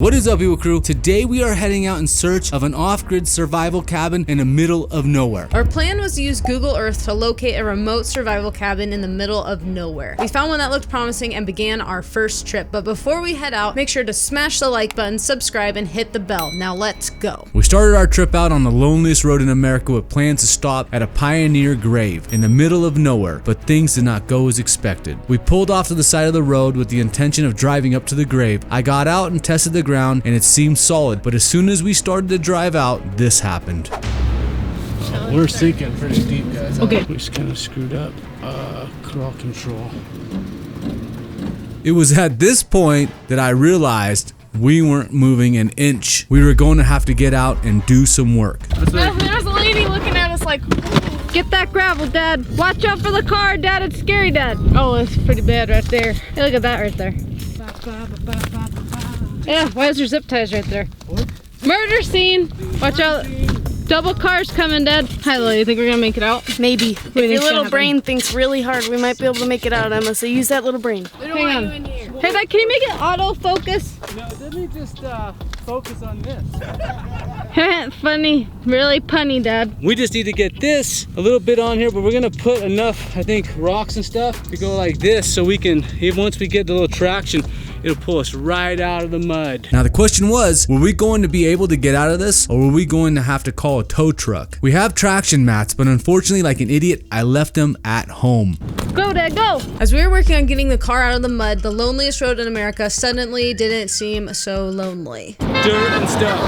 What is up, people crew? Today we are heading out in search of an off-grid survival cabin in the middle of nowhere. Our plan was to use Google Earth to locate a remote survival cabin in the middle of nowhere. We found one that looked promising and began our first trip. But before we head out, make sure to smash the like button, subscribe, and hit the bell. Now let's go. We started our trip out on the loneliest road in America with plans to stop at a pioneer grave in the middle of nowhere, but things did not go as expected. We pulled off to the side of the road with the intention of driving up to the grave. I got out and tested the ground and it seemed solid, but as soon as we started to drive out, this happened. We're sinking pretty deep, guys. Okay. We just kind of screwed up. Crawl control. It was at this point that I realized we weren't moving an inch. We were going to have to get out and do some work. There's a lady looking at us like, get that gravel, Dad. Watch out for the car, Dad. It's scary, Dad. Oh, it's pretty bad right there. Hey, look at that right there. Yeah, why is there zip ties right there? What? Murder scene. Watch out. Double cars coming, Dad. Hi, Lily. You think we're gonna make it out? Maybe. If your little brain thinks really hard, we might be able to make it out, Emma, so use that little brain. We don't want you in here. Hey, Dad, can you make it autofocus? No, let me just focus on this. Funny. Really punny, Dad. We just need to get this a little bit on here, but we're gonna put enough, I think, rocks and stuff to go like this so we can, even once we get the little traction, it'll pull us right out of the mud. Now the question was, were we going to be able to get out of this, or were we going to have to call a tow truck? We have traction mats, but unfortunately, like an idiot, I left them at home. Go, Dad, go. As we were working on getting the car out of the mud, the loneliest road in America suddenly didn't seem so lonely. Dirt and stuff.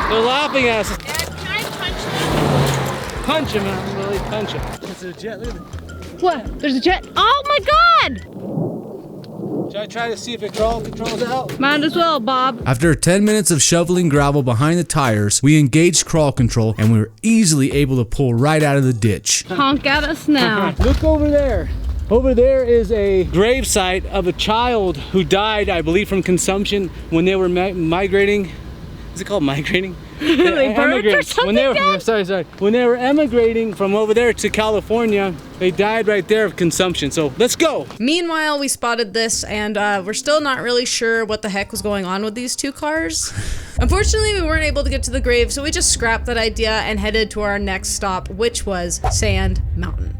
They're laughing at us. Dad, can I punch them? Punch him out, Lily, punch him. It's a jet, look at it. What? There's a jet. Oh my God! Should I try to see if it controls out? Might as well, Bob. After 10 minutes of shoveling gravel behind the tires, we engaged crawl control and we were easily able to pull right out of the ditch. Honk at us now. Look over there. Over there is a grave site of a child who died, I believe, from consumption when they were migrating. Is it called migrating? They burnt or something, When they were, Dad? sorry. When they were emigrating from over there to California, they died right there of consumption. So let's go. Meanwhile, we spotted this and we're still not really sure what the heck was going on with these two cars. Unfortunately, we weren't able to get to the grave, so we just scrapped that idea and headed to our next stop, which was Sand Mountain.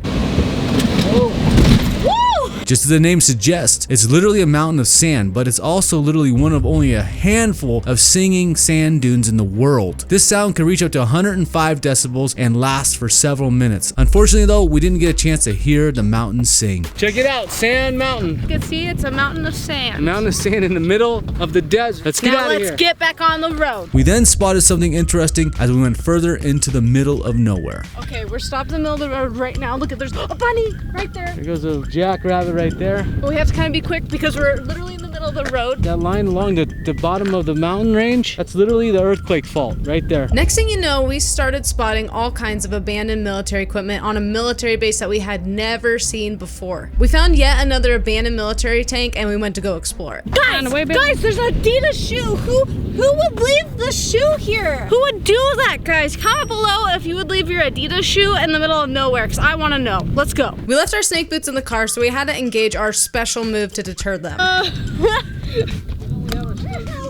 Just as the name suggests, it's literally a mountain of sand, but it's also literally one of only a handful of singing sand dunes in the world. This sound can reach up to 105 decibels and last for several minutes. Unfortunately though, we didn't get a chance to hear the mountain sing. Check it out, Sand Mountain. You can see it's a mountain of A sand. mountain of sand in the middle of the desert. Let's get out of here. Let's get back on the road. We then spotted something interesting as we went further into the middle of nowhere. Okay, we're stopped in the middle of the road right now. Look at, there's a bunny right there. There goes a jackrabbit right there. But we have to kind of be quick because we're literally in the middle of the road. That line along the bottom of the mountain range, that's literally the earthquake fault right there. Next thing you know, we started spotting all kinds of abandoned military equipment on a military base that we had never seen before. We found yet another abandoned military tank and we went to go explore it. Guys, there's an Adidas shoe. Who would leave the shoe here? Who would do that, guys? Comment below if you would leave your Adidas shoe in the middle of nowhere, because I want to know. Let's go. We left our snake boots in the car, so we had to engage our special move to deter them.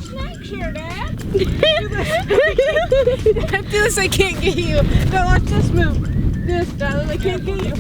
Snakes here, Dad. After this, I can't get you. No, watch this move. This, darling, I can't get you.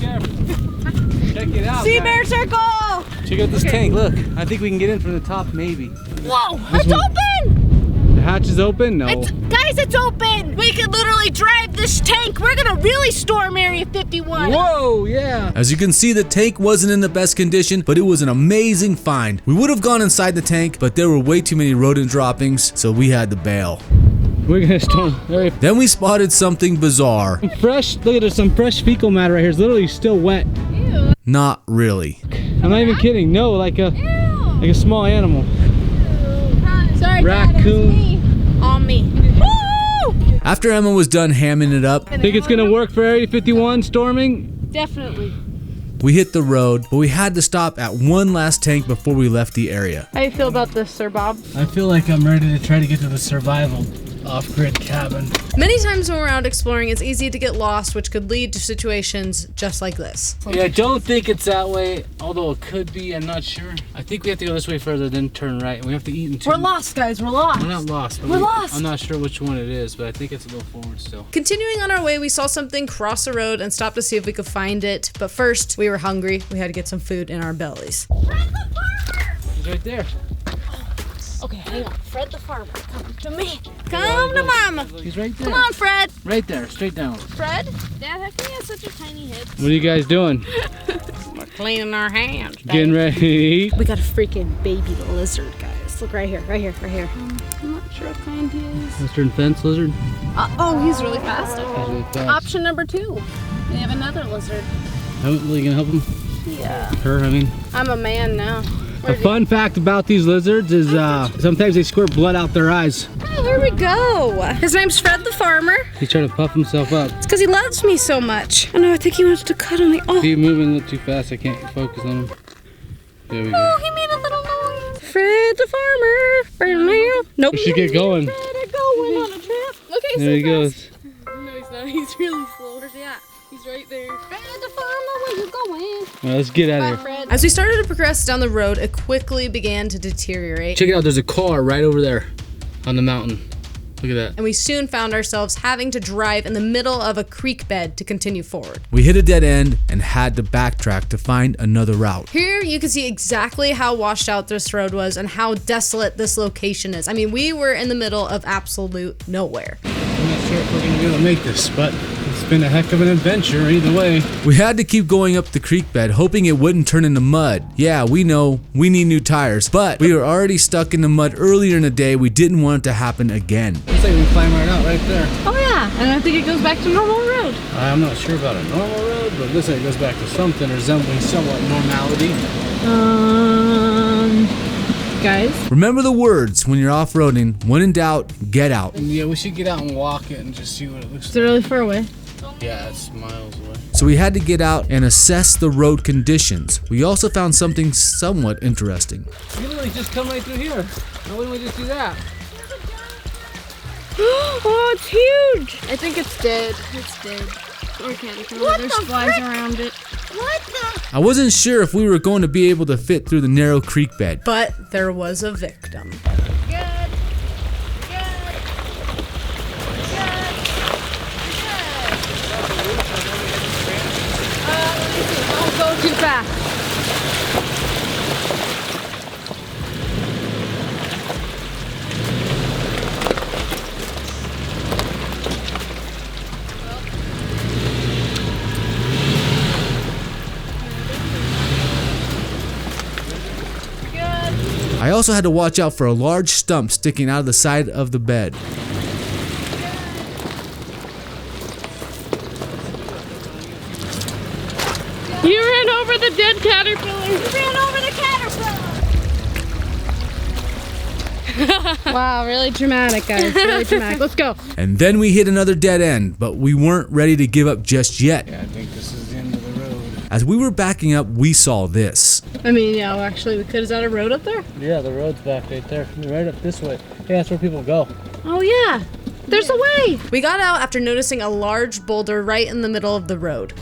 Check it out. Sea guys. bear circle. Check out this tank. Look, I think we can get in from the top, maybe. Whoa, it's open. The hatch is open? No. Guys, it's open. We could literally drive this tank. We're gonna really storm Area 51. Whoa, yeah. As you can see, the tank wasn't in the best condition, but it was an amazing find. We would have gone inside the tank, but there were way too many rodent droppings, so we had to bail. We're gonna storm. Then we spotted something bizarre. Fresh, look at there's some fresh fecal matter right here. It's literally still wet. Ew. Not really. I'm not even kidding. No, like a small animal. Sorry, Raccoon. Dad, it was me. On me. Woo! After Emma was done hamming it up, Think it's gonna work for Area 51 storming? Definitely. we hit the road, but we had to stop at one last tank before we left the area. How do you feel about this, Sir Bob? I feel like I'm ready to try to get to the survival off-grid cabin. Many times when we're out exploring, it's easy to get lost, which could lead to situations just like this. Yeah, I don't think it's that way, although it could be. I'm not sure. I think we have to go this way further, then turn right, and we have to eat in two. We're lost, guys. We're lost. We're not lost. But We're lost. I'm not sure which one it is, but I think it's a little forward still. Continuing on our way, we saw something cross the road and stopped to see if we could find it. But first, we were hungry. We had to get some food in our bellies. He's right there. Okay, hang on. Fred the farmer, come to me. Come to mama. He's right there. Come on, Fred. Right there, straight down. Fred? Dad, how come he has such a tiny head? What are you guys doing? We're cleaning our hands. Getting ready to eat? We got a freaking baby lizard, guys. Look right here, right here, right here. I'm not sure what kind he is. Western fence lizard? Oh, he's really fast. He's really fast. Option number 2. We have another lizard. Are you gonna help him? Yeah. Her, I mean. I'm a man now. A fun fact about these lizards is sometimes they squirt blood out their eyes. Oh, here we go. His name's Fred the farmer. He's trying to puff himself up. It's because he loves me so much. Oh no, I think he wants to cuddle me. Oh, Keep moving a little too fast. I can't focus on him. There we go. oh, he made a little noise. Fred the farmer. Nope. We should get going. Fred are going on a trip. Look, he's There he so goes. fast. No, he's not. He's really slow. Where's he at? He's right there. Fred the farmer, where you going? All right, let's get out of here. Fred. As we started to progress down the road, it quickly began to deteriorate. Check it out. There's a car right over there on the mountain. Look at that. And we soon found ourselves having to drive in the middle of a creek bed to continue forward. We hit a dead end and had to backtrack to find another route. Here you can see exactly how washed out this road was and how desolate this location is. I mean, we were in the middle of absolute nowhere. I'm not sure if we're gonna be able to make this, but it's been a heck of an adventure either way. We had to keep going up the creek bed, hoping it wouldn't turn into mud. Yeah, we know, we need new tires, but we were already stuck in the mud earlier in the day. We didn't want it to happen again. Looks like we can climb right out right there. Oh yeah, and I think it goes back to normal road. I'm not sure about a normal road, but this one goes back to something resembling somewhat normality. Guys. Remember the words when you're off-roading, when in doubt, get out. And yeah, we should get out and walk it and just see what it looks Is it really far away? like. Yeah, it's miles away. So we had to get out and assess the road conditions. We also found something somewhat interesting. You literally just come right through here. Why wouldn't we just do that? Oh, it's huge. I think it's dead. It's dead. Or caterpillar. What There's the flies frick? around it. What the? I wasn't sure if we were going to be able to fit through the narrow creek bed. But there was a victim. Don't go too fast. I also had to watch out for a large stump sticking out of the side of the bed. You ran over the dead caterpillar. You ran over the caterpillar. Wow, really dramatic, guys. Really dramatic. Let's go. And then we hit another dead end, but we weren't ready to give up just yet. Yeah, I think this is the end of the road. As we were backing up, we saw this. I mean, yeah, well, actually, we could. Is that a road up there? Yeah, the road's back right there. Right up this way. Yeah, that's where people go. Oh, yeah. There's a way. We got out after noticing a large boulder right in the middle of the road.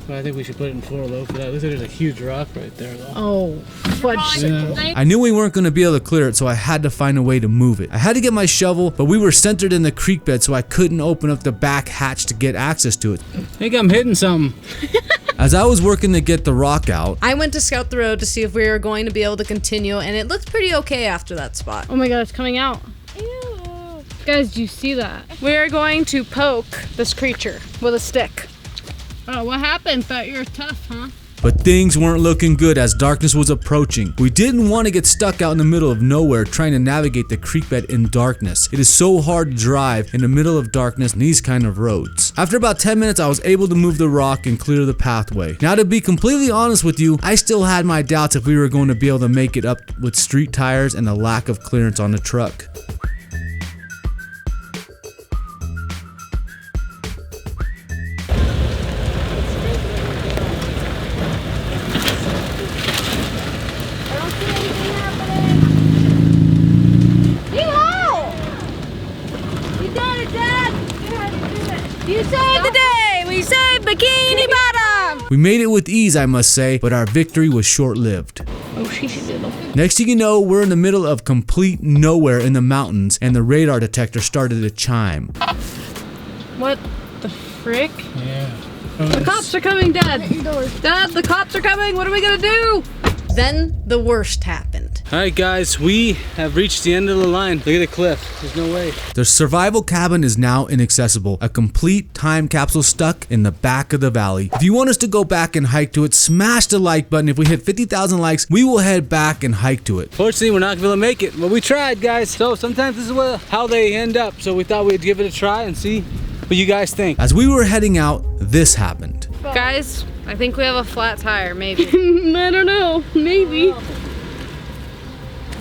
But I think we should put it in 4 low for that. Looks like there's a huge rock right there, though. Oh, fudge. Yeah. I knew we weren't going to be able to clear it, so I had to find a way to move it. I had to get my shovel, but we were centered in the creek bed, so I couldn't open up the back hatch to get access to it. I think I'm hitting something. As I was working to get the rock out, I went to scout the road to see if we were going to be able to continue, and it looked pretty okay after that spot. Oh my god, it's coming out. Ew. Guys, do you see that? We are going to poke this creature with a stick. Oh, what happened? Thought you were tough, huh? but things weren't looking good as darkness was approaching. We didn't want to get stuck out in the middle of nowhere trying to navigate the creek bed in darkness. It is so hard to drive in the middle of darkness in these kind of roads. After about 10 minutes, I was able to move the rock and clear the pathway. Now, to be completely honest with you, I still had my doubts if we were going to be able to make it up with street tires and the lack of clearance on the truck. We made it with ease, I must say, but our victory was short-lived. Oh, she's little. Next thing you know, we're in the middle of complete nowhere in the mountains, and the radar detector started to chime. What the frick? Yeah. The cops are coming, Dad. Dad, the cops are coming. What are we gonna do? Then the worst happened. All right, guys, we have reached the end of the line. Look at the cliff. There's no way. The survival cabin is now inaccessible, a complete time capsule stuck in the back of the valley. If you want us to go back and hike to it, smash the like button. If we hit 50,000 likes, we will head back and hike to it. Fortunately, we're not gonna be able to make it, but we tried, guys. So sometimes this is how they end up. So we thought we'd give it a try and see what you guys think. As we were heading out, this happened. Guys, I think we have a flat tire, maybe. I don't know. Maybe.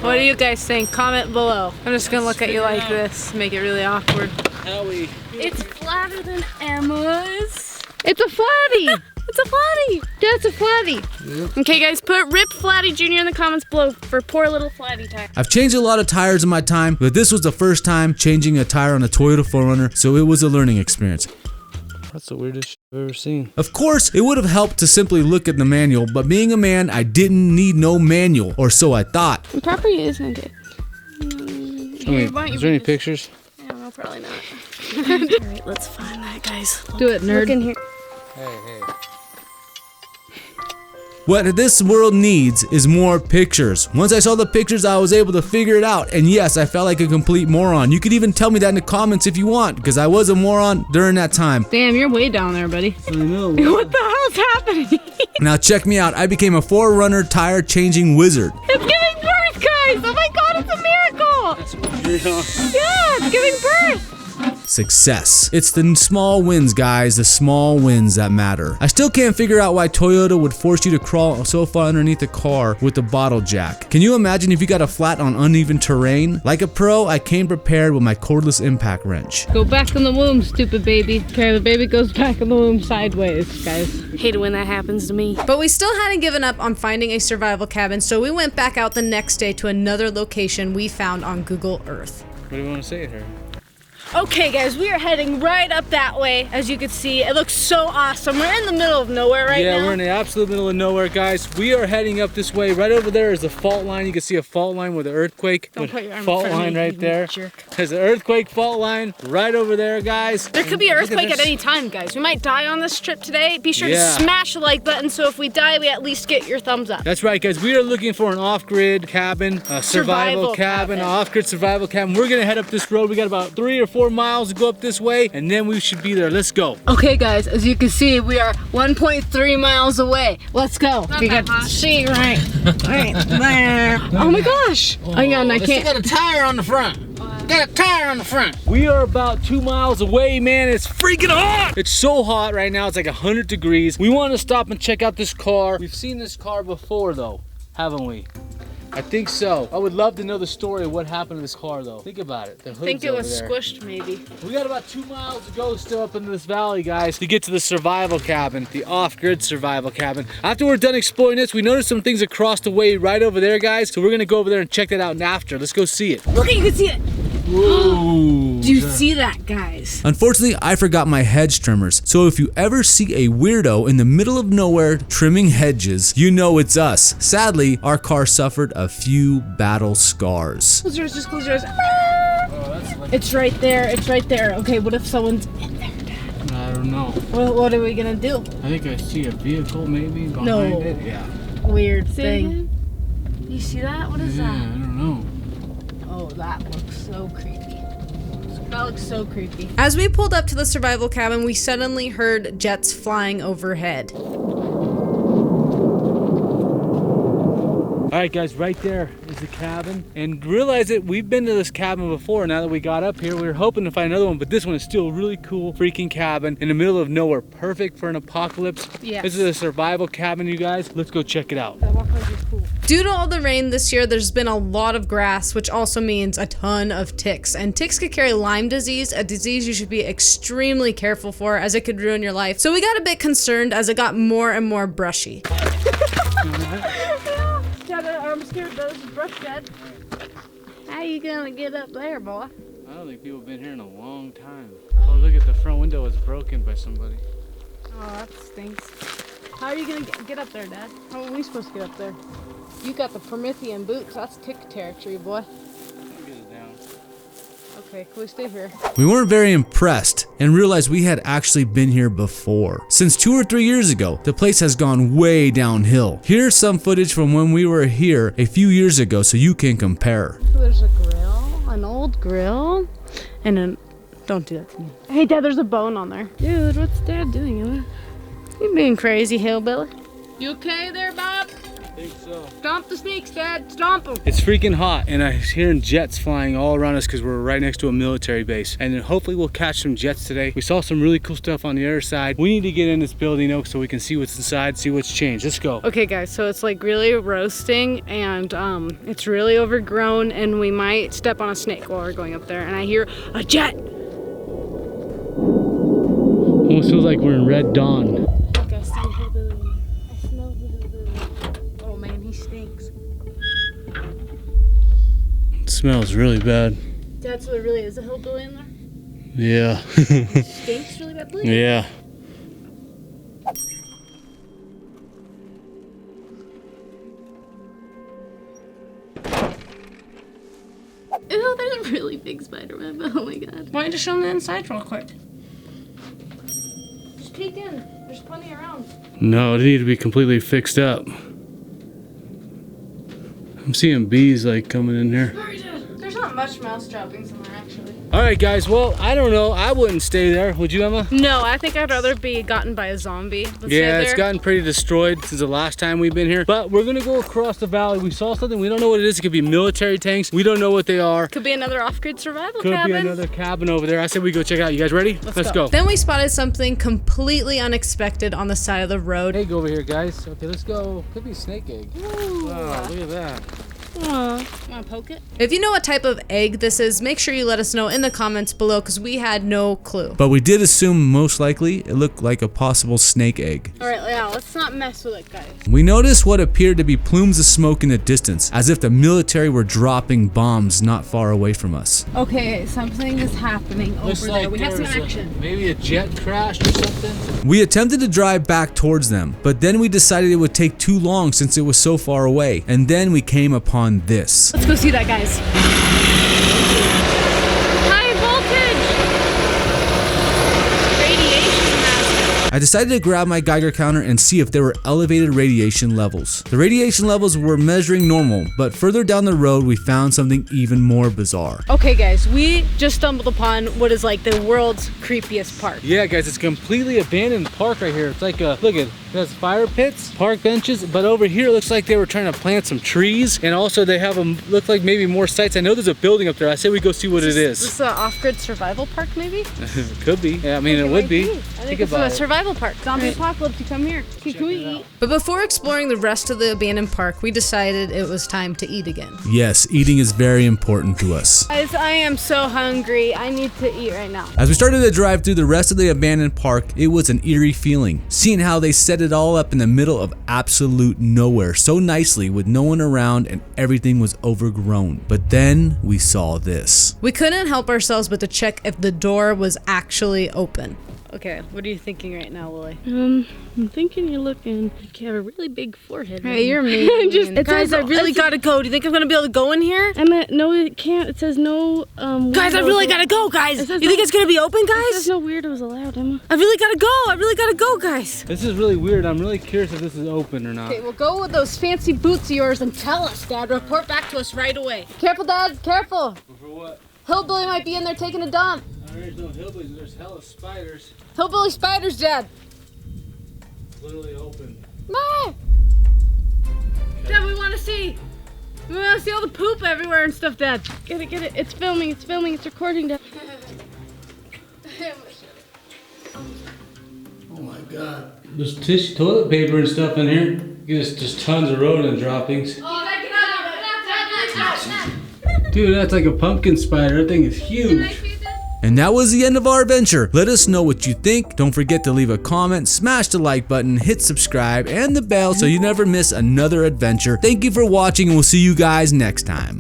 What do you guys think? Comment below. I'm just gonna look at you like this, make it really awkward. Howie. It's flatter than Emma's. It's a flatty. It's a flatty. That's a flatty. Yep. Okay, guys, put Rip Flatty Jr. in the comments below for poor little flatty tire. I've changed a lot of tires in my time, but this was the first time changing a tire on a Toyota 4Runner, so it was a learning experience. That's the weirdest shit I've ever seen. Of course, it would have helped to simply look at the manual, but being a man, I didn't need no manual, or so I thought. The property isn't it? Is there any pictures? I don't know, probably not. Alright, let's find that, guys. Do it, nerd. Look in here. Hey. What this world needs is more pictures. Once I saw the pictures, I was able to figure it out. And yes, I felt like a complete moron. You could even tell me that in the comments if you want, because I was a moron during that time. Damn, you're way down there, buddy. I know. What the hell's happening? Now check me out. I became a 4Runner tire changing wizard. It's giving birth, guys! Oh my god, it's a miracle! Yeah, it's giving birth! Success. It's the small wins, guys, the small wins that matter. I still can't figure out why Toyota would force you to crawl so far underneath the car with a bottle jack. Can you imagine if you got a flat on uneven terrain? Like a pro, I came prepared with my cordless impact wrench. Go back in the womb, stupid baby. Okay, the baby goes back in the womb sideways, guys. Hate it when that happens to me. But we still hadn't given up on finding a survival cabin, so we went back out the next day to another location we found on Google Earth. What do you want to say to her? Okay, guys, we are heading right up that way. As you can see, it looks so awesome. We're in the middle of nowhere right now. Yeah, we're in the absolute middle of nowhere, guys. We are heading up this way. Right over there is the fault line. You can see a fault line with an earthquake. Don't put your arm in fault front of line me, right you there. jerk. There's an earthquake fault line right over there, guys. There could be an Look at earthquake at this. any time, guys. We might die on this trip today. Be sure Yeah. to smash the like button so if we die, we at least get your thumbs up. That's right, guys. We are looking for an off-grid cabin, a survival cabin, an off-grid survival cabin. We're gonna head up this road. We got about 3 or 4 miles to go up this way, and then we should be there. Let's go. Okay, guys, as you can see, we are 1.3 miles away. Let's go. Not You that got to much. see right there. Oh my gosh. Hang on, I can't. got a tire on the front. Got a tire on the front. We are about 2 miles away, man. It's freaking hot. It's so hot right now. It's like 100 degrees. We want to stop and check out this car. We've seen this car before, though, haven't we? I think so. I would love to know the story of what happened to this car, though. Think about it. The hood's I think it was over there. squished, maybe. We got about 2 miles to go still up into this valley, guys, to get to the survival cabin, the off-grid survival cabin. After we're done exploring this, we noticed some things across the way right over there, guys. So we're gonna go over there and check that out after. Let's go see it. Look, you can see it. Whoa. Do you see that, guys? Unfortunately, I forgot my hedge trimmers, so if you ever see a weirdo in the middle of nowhere trimming hedges, you know it's us. Sadly, our car suffered a few battle scars. Close yours, just close yours. It's right there, it's right there. Okay, what if someone's in there, Dad? I don't know. What are we gonna do? I think I see a vehicle maybe behind No. it. Yeah. Weird Say thing. again? You see that? What is Yeah, I that? don't know. Oh, that looks so creepy. That looks so creepy. As we pulled up to the survival cabin, we suddenly heard jets flying overhead. All right, guys, right there is the cabin. And realize that we've been to this cabin before. Now that we got up here, we were hoping to find another one, but this one is still a really cool freaking cabin in the middle of nowhere. Perfect for an apocalypse. Yes. This is a survival cabin, you guys. Let's go check it out. That walk like it's cool. Due to all the rain this year, there's been a lot of grass, which also means a ton of ticks. And ticks could carry Lyme disease, a disease you should be extremely careful for as it could ruin your life. So we got a bit concerned as it got more and more brushy. Dad, I'm scared those brush, Dad. How you gonna get up there, boy? I don't think people have been here in a long time. Oh, look at the front window is broken by somebody. Oh, that stinks. How are you gonna get up there, Dad? How are we supposed to get up there? You got the Promethean boots. That's tick territory, boy. Okay, can we stay here? We weren't very impressed and realized we had actually been here before. Since 2 or 3 years ago, the place has gone way downhill. Here's some footage from when we were here a few years ago so you can compare. There's a grill, an old grill, and an... Don't do that to me. Hey, Dad, there's a bone on there. Dude, what's Dad doing, Emma? You being crazy, hillbilly? You okay there, Bob? I think so. Stomp the snakes, Dad. Stomp them. It's freaking hot, and I'm hearing jets flying all around us because we're right next to a military base. And then hopefully we'll catch some jets today. We saw some really cool stuff on the other side. We need to get in this building, though, so we can see what's inside, see what's changed. Let's go. Okay, guys, so it's like really roasting, and it's really overgrown, and we might step on a snake while we're going up there. And I hear a jet. Almost feels like we're in Red Dawn. Look, I smell hillbilly. I smell hillbilly. Oh man, he stinks. It smells really bad. Dad, so there really is a hillbilly in there? Yeah. He stinks really badly? Yeah. Ew, there's a really big spider web. Oh my god. Why don't you show him the inside real quick? Just peek in. There's plenty around. No, it needs to be completely fixed up. I'm seeing bees like coming in here. There's not much mouse droppings in there, actually. All right, guys. Well, I don't know. I wouldn't stay there. Would you, Emma? No, I think I'd rather be gotten by a zombie than stay Yeah, it's there. gotten pretty destroyed since the last time we've been here. But we're gonna go across the valley. We saw something. We don't know what it is. It could be military tanks. We don't know what they are. Could be another off-grid survival Could cabin. be another cabin over there. I said we go check it out. You guys ready? Let's go. Then we spotted something completely unexpected on the side of the road. Egg over here, guys. Okay, let's go. Could be snake egg. Wow, look at that. Aw. Wanna poke it? If you know what type of egg this is, make sure you let us know in the comments below because we had no clue. But we did assume most likely it looked like a possible snake egg. Alright, yeah, let's not mess with it, guys. We noticed what appeared to be plumes of smoke in the distance, as if the military were dropping bombs not far away from us. Okay, something is happening over there. We have some action. Maybe a jet crashed or something. We attempted to drive back towards them, but then we decided it would take too long since it was so far away, and then we came upon this. Let's go see that, guys. High voltage! Radiation hazard. I decided to grab my Geiger counter and see if there were elevated radiation levels. The radiation levels were measuring normal, but further down the road we found something even more bizarre. Okay, guys, we just stumbled upon what is like the world's creepiest park. Yeah, guys, it's a completely abandoned park right here. It's like a, look at, it has fire pits, park benches, but over here it looks like they were trying to plant some trees, and also they have them, look like maybe more sites. I know there's a building up there. I say we go see what it Is is. this an off-grid survival park, maybe? Could be. Yeah, I mean, it would be. I think Think it's a about it. survival park. Zombie apocalypse, you come here. Okay, can we eat? But before exploring the rest of the abandoned park, we decided it was time to eat again. Yes, eating is very important to us. Guys, I am so hungry. I need to eat right now. As we started to drive through the rest of the abandoned park, it was an eerie feeling, seeing how they set it all up in the middle of absolute nowhere so nicely with no one around and everything was overgrown. But then we saw this. We couldn't help ourselves but to check if the door was actually open. Okay, what are you thinking right now, Lily? I'm thinking you're looking like you have a really big forehead. Hey, you're mean. Guys, I really gotta go. Do you think I'm gonna be able to go in here? Emma, no, it can't. It says no. Guys, I really gotta go, guys. says You think it's gonna be open, guys? There's no weirdos allowed, Emma. I really gotta go. I really gotta go, guys. This is really weird. I'm really curious if this is open or not. Okay, well, go with those fancy boots of yours and tell us, Dad. Report back to us right away. Careful, Dad. Careful. For what? Hillbilly might be in there taking a dump. There's no hillbillies. There's hella spiders. Hillbilly spiders, Dad. Literally open. No. Dad, we want to see. We want to see all the poop everywhere and stuff, Dad. Get it. It's filming. It's recording. Dad. Oh my god. There's tissue, toilet paper and stuff in here. There's just tons of rodent droppings. Oh, Dad, get out. Dude, that's like a pumpkin spider. That thing is huge. And that was the end of our adventure. Let us know what you think. Don't forget to leave a comment, smash the like button, hit subscribe, and the bell so you never miss another adventure. Thank you for watching, and we'll see you guys next time.